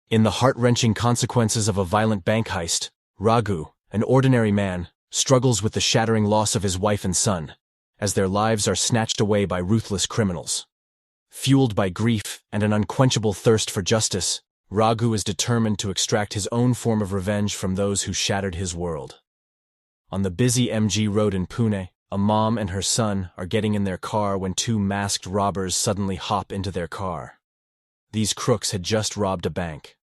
In the heart-wrenching consequences of a violent bank heist, Raghu, an ordinary man, struggles with the shattering loss of his wife and son, as their lives are snatched away by ruthless criminals. Fueled by grief and an unquenchable thirst for justice, Raghu is determined to extract his own form of revenge from those who shattered his world. On the busy MG road in Pune, a mom and her son are getting in their car when two masked robbers suddenly hop into their car. These crooks had just robbed a bank.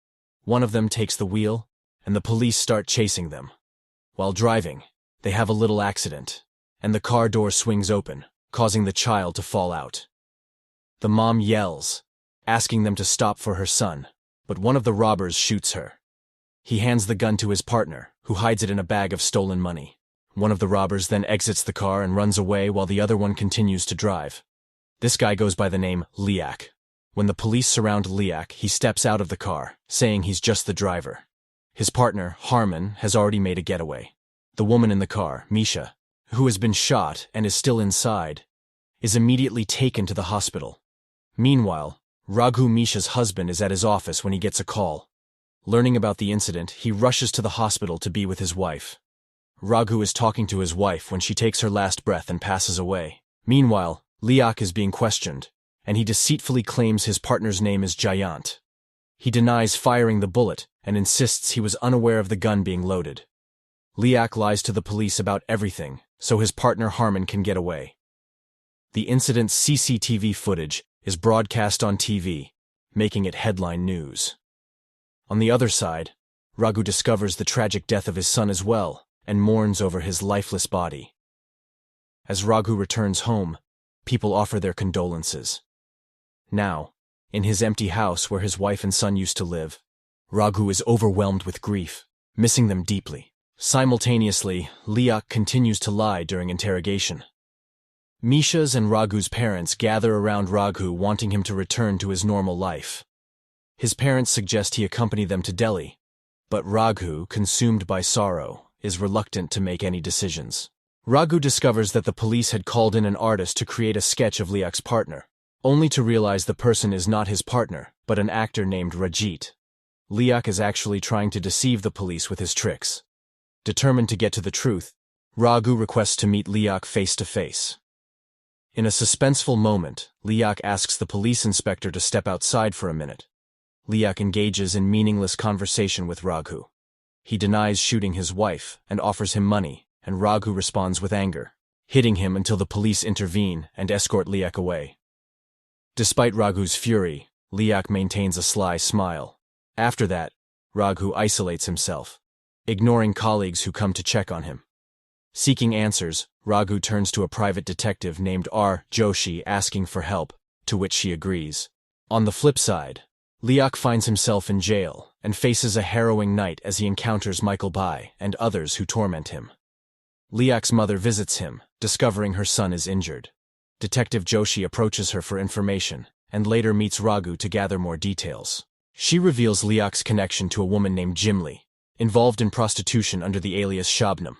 One of them takes the wheel, and the police start chasing them. While driving, they have a little accident, and the car door swings open, causing the child to fall out. The mom yells, asking them to stop for her son, but one of the robbers shoots her. He hands the gun to his partner, who hides it in a bag of stolen money. One of the robbers then exits the car and runs away while the other one continues to drive. This guy goes by the name Liak. When the police surround Liak, he steps out of the car, saying he's just the driver. His partner, Harman, has already made a getaway. The woman in the car, Misha, who has been shot and is still inside, is immediately taken to the hospital. Meanwhile, Raghu, Misha's husband, is at his office when he gets a call. Learning about the incident, he rushes to the hospital to be with his wife. Raghu is talking to his wife when she takes her last breath and passes away. Meanwhile, Liak is being questioned, and he deceitfully claims his partner's name is Jayant. He denies firing the bullet and insists he was unaware of the gun being loaded. Liak lies to the police about everything, so his partner Harman can get away. The incident's CCTV footage is broadcast on TV, making it headline news. On the other side, Raghu discovers the tragic death of his son as well, and mourns over his lifeless body. As Raghu returns home, people offer their condolences. Now, in his empty house where his wife and son used to live, Raghu is overwhelmed with grief, missing them deeply. Simultaneously, Liak continues to lie during interrogation. Misha's and Raghu's parents gather around Raghu, wanting him to return to his normal life. His parents suggest he accompany them to Delhi, but Raghu, consumed by sorrow, is reluctant to make any decisions. Raghu discovers that the police had called in an artist to create a sketch of Liak's partner, only to realize the person is not his partner, but an actor named Rajit. Liak is actually trying to deceive the police with his tricks. Determined to get to the truth, Raghu requests to meet Liak face to face. In a suspenseful moment, Liak asks the police inspector to step outside for a minute. Liak engages in meaningless conversation with Raghu. He denies shooting his wife and offers him money, and Raghu responds with anger, hitting him until the police intervene and escort Liak away. Despite Raghu's fury, Liak maintains a sly smile. After that, Raghu isolates himself, ignoring colleagues who come to check on him. Seeking answers, Raghu turns to a private detective named R. Joshi asking for help, to which she agrees. On the flip side, Liak finds himself in jail and faces a harrowing night as he encounters Michael Bai and others who torment him. Liak's mother visits him, discovering her son is injured. Detective Joshi approaches her for information and later meets Raghu to gather more details. She reveals Liak's connection to a woman named Jimli, involved in prostitution under the alias Shabnam.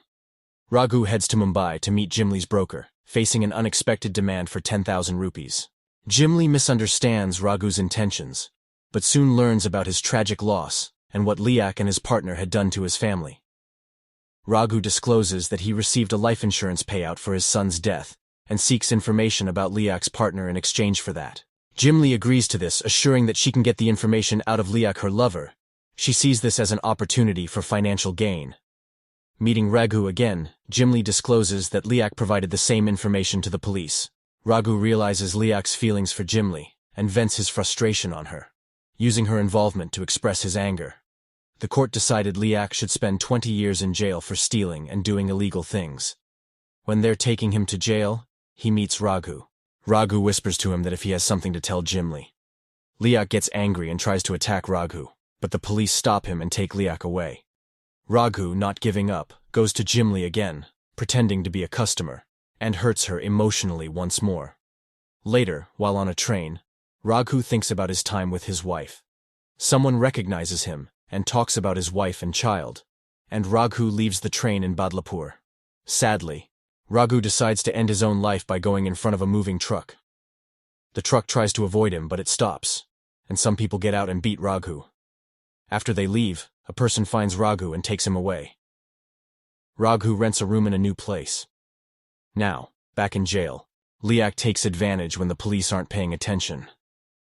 Raghu heads to Mumbai to meet Jimli's broker, facing an unexpected demand for 10,000 rupees. Jimli misunderstands Raghu's intentions, but soon learns about his tragic loss and what Liak and his partner had done to his family. Raghu discloses that he received a life insurance payout for his son's death and seeks information about Liak's partner in exchange for that. Jimli agrees to this, assuring that she can get the information out of Liak, her lover. She sees this as an opportunity for financial gain. Meeting Raghu again, Jimli discloses that Liak provided the same information to the police. Raghu realizes Liak's feelings for Jimli and vents his frustration on her, using her involvement to express his anger. The court decided Liak should spend 20 years in jail for stealing and doing illegal things. When they're taking him to jail, he meets Raghu. Raghu whispers to him that if he has something to tell Jimli. Liak gets angry and tries to attack Raghu, but the police stop him and take Liak away. Raghu, not giving up, goes to Jimli again, pretending to be a customer, and hurts her emotionally once more. Later, while on a train, Raghu thinks about his time with his wife. Someone recognizes him and talks about his wife and child, and Raghu leaves the train in Badlapur. Sadly, Raghu decides to end his own life by going in front of a moving truck. The truck tries to avoid him, but it stops, and some people get out and beat Raghu. After they leave, a person finds Raghu and takes him away. Raghu rents a room in a new place. Now, back in jail, Liak takes advantage when the police aren't paying attention.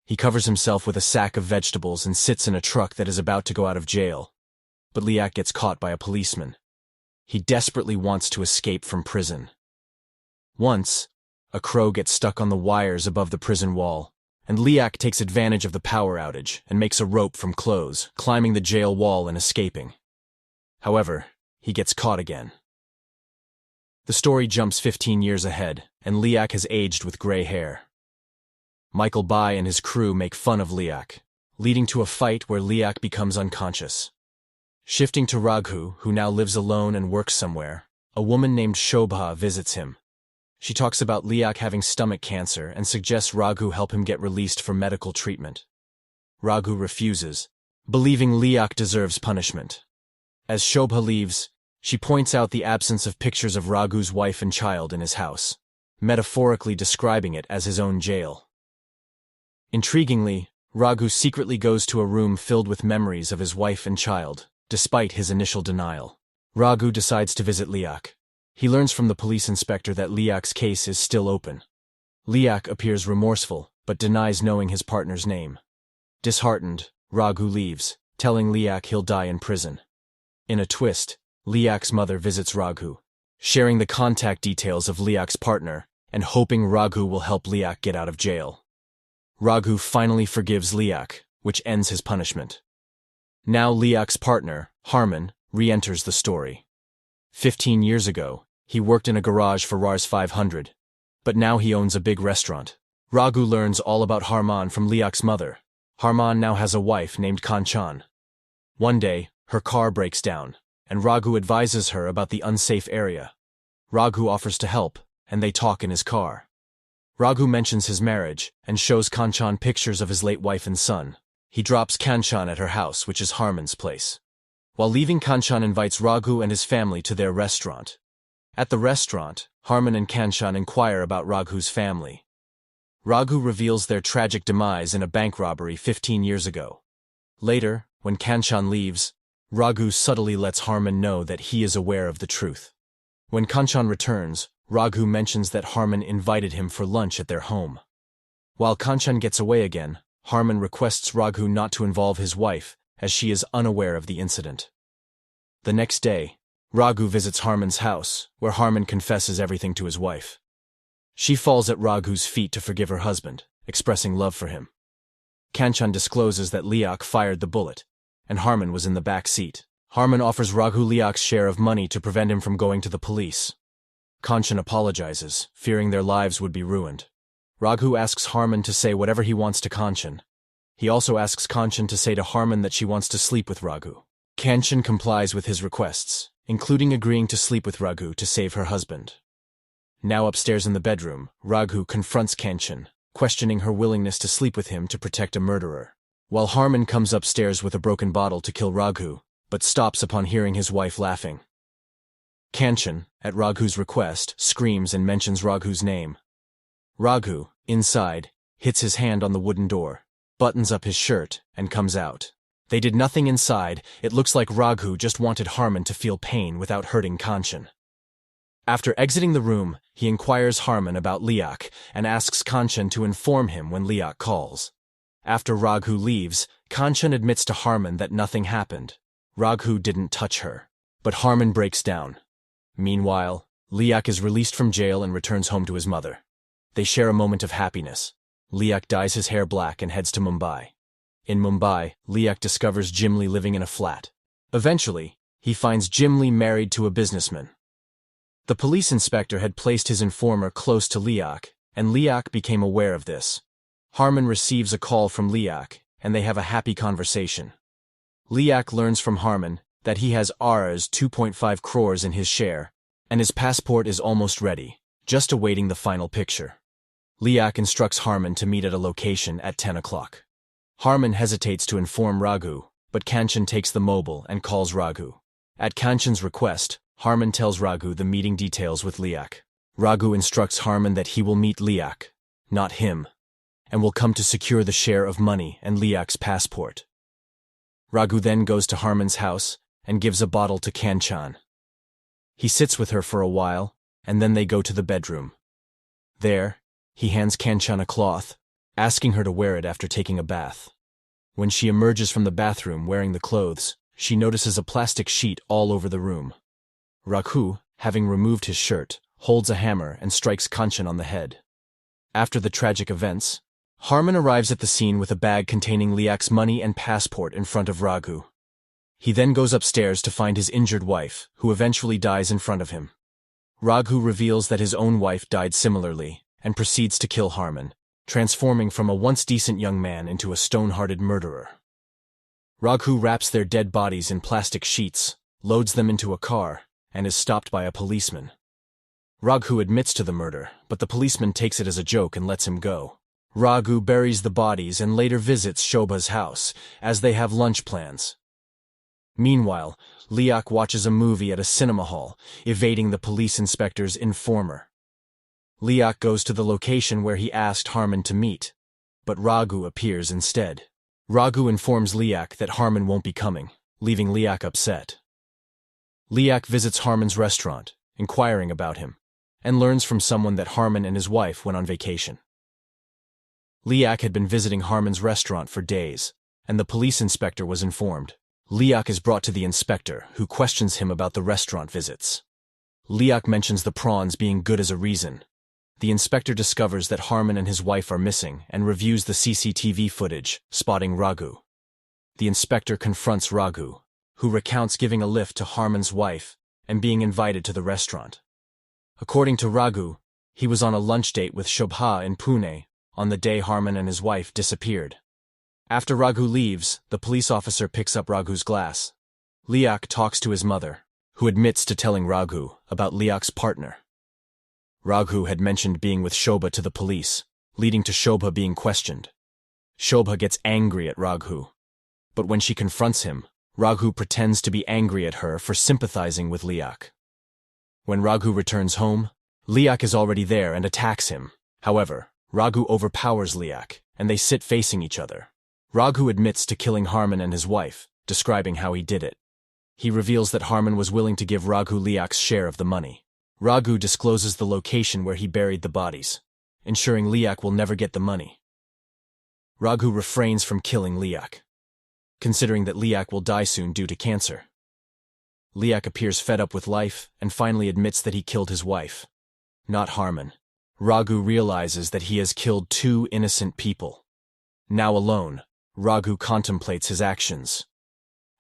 He covers himself with a sack of vegetables and sits in a truck that is about to go out of jail. But Liak gets caught by a policeman. He desperately wants to escape from prison. Once, a crow gets stuck on the wires above the prison wall, and Liak takes advantage of the power outage and makes a rope from clothes, climbing the jail wall and escaping. However, he gets caught again. The story jumps 15 years ahead, and Liak has aged with gray hair. Michael Bai and his crew make fun of Liak, leading to a fight where Liak becomes unconscious. Shifting to Raghu, who now lives alone and works somewhere, a woman named Shobha visits him. She talks about Liak having stomach cancer and suggests Raghu help him get released for medical treatment. Raghu refuses, believing Liak deserves punishment. As Shobha leaves, she points out the absence of pictures of Raghu's wife and child in his house, metaphorically describing it as his own jail. Intriguingly, Raghu secretly goes to a room filled with memories of his wife and child, despite his initial denial. Raghu decides to visit Liak. He learns from the police inspector that Liak's case is still open. Liak appears remorseful, but denies knowing his partner's name. Disheartened, Raghu leaves, telling Liak he'll die in prison. In a twist, Liak's mother visits Raghu, sharing the contact details of Liak's partner and hoping Raghu will help Liak get out of jail. Raghu finally forgives Liak, which ends his punishment. Now Liak's partner, Harman, re-enters the story. 15 years ago, he worked in a garage for Rs 500, but now he owns a big restaurant. Raghu learns all about Harman from Liak's mother. Harman now has a wife named Kanchan. One day, her car breaks down, and Raghu advises her about the unsafe area. Raghu offers to help, and they talk in his car. Raghu mentions his marriage and shows Kanchan pictures of his late wife and son. He drops Kanchan at her house, which is Harman's place. While leaving, Kanchan invites Raghu and his family to their restaurant. At the restaurant, Harman and Kanchan inquire about Raghu's family. Raghu reveals their tragic demise in a bank robbery 15 years ago. Later, when Kanchan leaves, Raghu subtly lets Harman know that he is aware of the truth. When Kanchan returns, Raghu mentions that Harman invited him for lunch at their home. While Kanchan gets away again, Harman requests Raghu not to involve his wife, as she is unaware of the incident. The next day, Raghu visits Harman's house, where Harman confesses everything to his wife. She falls at Raghu's feet to forgive her husband, expressing love for him. Kanchan discloses that Liak fired the bullet, and Harman was in the back seat. Harman offers Raghu Liak's share of money to prevent him from going to the police. Kanchan apologizes, fearing their lives would be ruined. Raghu asks Harman to say whatever he wants to Kanchan. He also asks Kanchan to say to Harman that she wants to sleep with Raghu. Kanchan complies with his requests, including agreeing to sleep with Raghu to save her husband. Now upstairs in the bedroom, Raghu confronts Kanchan, questioning her willingness to sleep with him to protect a murderer. While Harman comes upstairs with a broken bottle to kill Raghu, but stops upon hearing his wife laughing. Kanchan, at Raghu's request, screams and mentions Raghu's name. Raghu, inside, hits his hand on the wooden door, buttons up his shirt, and comes out. They did nothing inside. It looks like Raghu just wanted Harman to feel pain without hurting Kanchan. After exiting the room, he inquires Harman about Liak and asks Kanchan to inform him when Liak calls. After Raghu leaves, Kanchan admits to Harman that nothing happened. Raghu didn't touch her. But Harman breaks down. Meanwhile, Liak is released from jail and returns home to his mother. They share a moment of happiness. Liak dyes his hair black and heads to Mumbai. In Mumbai, Liak discovers Jimli living in a flat. Eventually, he finds Jimli married to a businessman. The police inspector had placed his informer close to Liak, and Liak became aware of this. Harman receives a call from Liak, and they have a happy conversation. Liak learns from Harman that he has Rs 2.5 crores in his share, and his passport is almost ready, just awaiting the final picture. Liak instructs Harman to meet at a location at 10 o'clock. Harman hesitates to inform Raghu, but Kanchan takes the mobile and calls Raghu. At Kanchan's request, Harman tells Raghu the meeting details with Liak. Raghu instructs Harman that he will meet Liak, not him, and will come to secure the share of money and Liak's passport. Raghu then goes to Harman's house and gives a bottle to Kanchan. He sits with her for a while, and then they go to the bedroom. There, he hands Kanchan a cloth, asking her to wear it after taking a bath. When she emerges from the bathroom wearing the clothes, she notices a plastic sheet all over the room. Raghu, having removed his shirt, holds a hammer and strikes Kanchan on the head. After the tragic events, Harman arrives at the scene with a bag containing Liak's money and passport in front of Raghu. He then goes upstairs to find his injured wife, who eventually dies in front of him. Raghu reveals that his own wife died similarly and proceeds to kill Harman, transforming from a once decent young man into a stone-hearted murderer. Raghu wraps their dead bodies in plastic sheets, loads them into a car, and is stopped by a policeman. Raghu admits to the murder, but the policeman takes it as a joke and lets him go. Raghu buries the bodies and later visits Shobha's house, as they have lunch plans. Meanwhile, Liak watches a movie at a cinema hall, evading the police inspector's informer. Liak goes to the location where he asked Harman to meet, but Raghu appears instead. Raghu informs Liak that Harman won't be coming, leaving Liak upset. Liak visits Harman's restaurant, inquiring about him, and learns from someone that Harman and his wife went on vacation. Liak had been visiting Harman's restaurant for days, and the police inspector was informed. Liak is brought to the inspector, who questions him about the restaurant visits. Liak mentions the prawns being good as a reason. The inspector discovers that Harman and his wife are missing and reviews the CCTV footage, spotting Raghu. The inspector confronts Raghu, who recounts giving a lift to Harman's wife and being invited to the restaurant. According to Raghu, he was on a lunch date with Shobha in Pune on the day Harman and his wife disappeared. After Raghu leaves, the police officer picks up Raghu's glass. Liak talks to his mother, who admits to telling Raghu about Liak's partner. Raghu had mentioned being with Shobha to the police, leading to Shobha being questioned. Shobha gets angry at Raghu, but when she confronts him, Raghu pretends to be angry at her for sympathizing with Liak. When Raghu returns home, Liak is already there and attacks him. However, Raghu overpowers Liak, and they sit facing each other. Raghu admits to killing Harman and his wife, describing how he did it. He reveals that Harman was willing to give Raghu Liak's share of the money. Raghu discloses the location where he buried the bodies, ensuring Liak will never get the money. Raghu refrains from killing Liak, considering that Liak will die soon due to cancer. Liak appears fed up with life and finally admits that he killed his wife, not Harman. Raghu realizes that he has killed 2 innocent people. Now alone, Raghu contemplates his actions.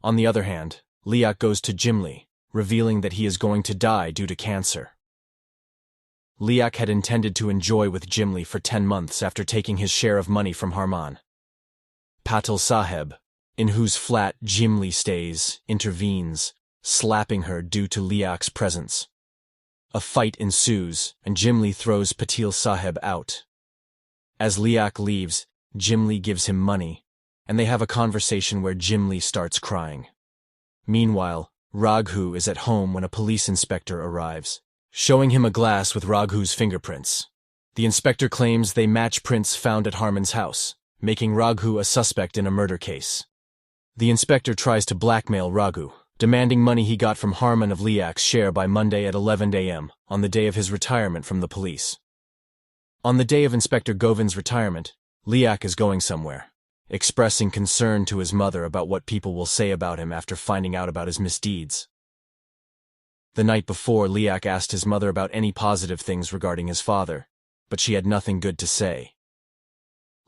On the other hand, Liak goes to Jimli, revealing that he is going to die due to cancer. Liak had intended to enjoy with Jimli for 10 months after taking his share of money from Harman. Patil Saheb, in whose flat Jimli stays, intervenes, slapping her due to Liak's presence. A fight ensues, and Jimli throws Patil Saheb out. As Liak leaves, Jimli gives him money, and they have a conversation where Jimli starts crying. Meanwhile, Raghu is at home when a police inspector arrives, showing him a glass with Raghu's fingerprints. The inspector claims they match prints found at Harman's house, making Raghu a suspect in a murder case. The inspector tries to blackmail Raghu, demanding money he got from Harman of Liak's share by Monday at 11 a.m., on the day of his retirement from the police. On the day of Inspector Govind's retirement, Liak is going somewhere, expressing concern to his mother about what people will say about him after finding out about his misdeeds. The night before, Liak asked his mother about any positive things regarding his father, but she had nothing good to say.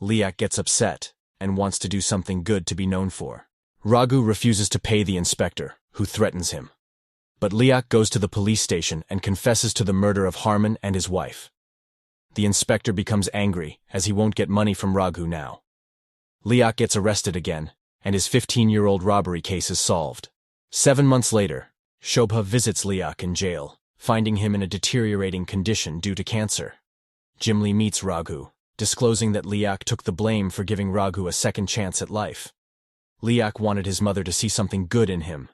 Liak gets upset and wants to do something good to be known for. Raghu refuses to pay the inspector, who threatens him. But Liak goes to the police station and confesses to the murder of Harman and his wife. The inspector becomes angry, as he won't get money from Raghu now. Liak gets arrested again, and his 15-year-old robbery case is solved. 7 months later, Shobha visits Liak in jail, finding him in a deteriorating condition due to cancer. Jimli meets Raghu, disclosing that Liak took the blame for giving Raghu a second chance at life. Liak wanted his mother to see something good in him.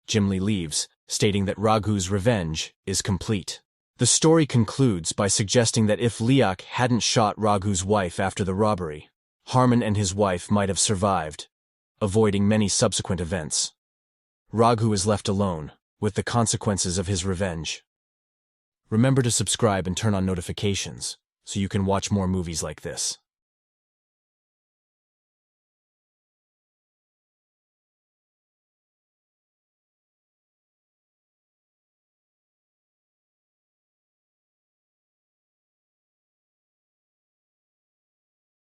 Jimli leaves, stating that Raghu's revenge is complete. The story concludes by suggesting that if Liak hadn't shot Raghu's wife after the robbery, Harman and his wife might have survived. avoiding many subsequent events. Raghu is left alone, with the consequences of his revenge. Remember to subscribe and turn on notifications, so you can watch more movies like this.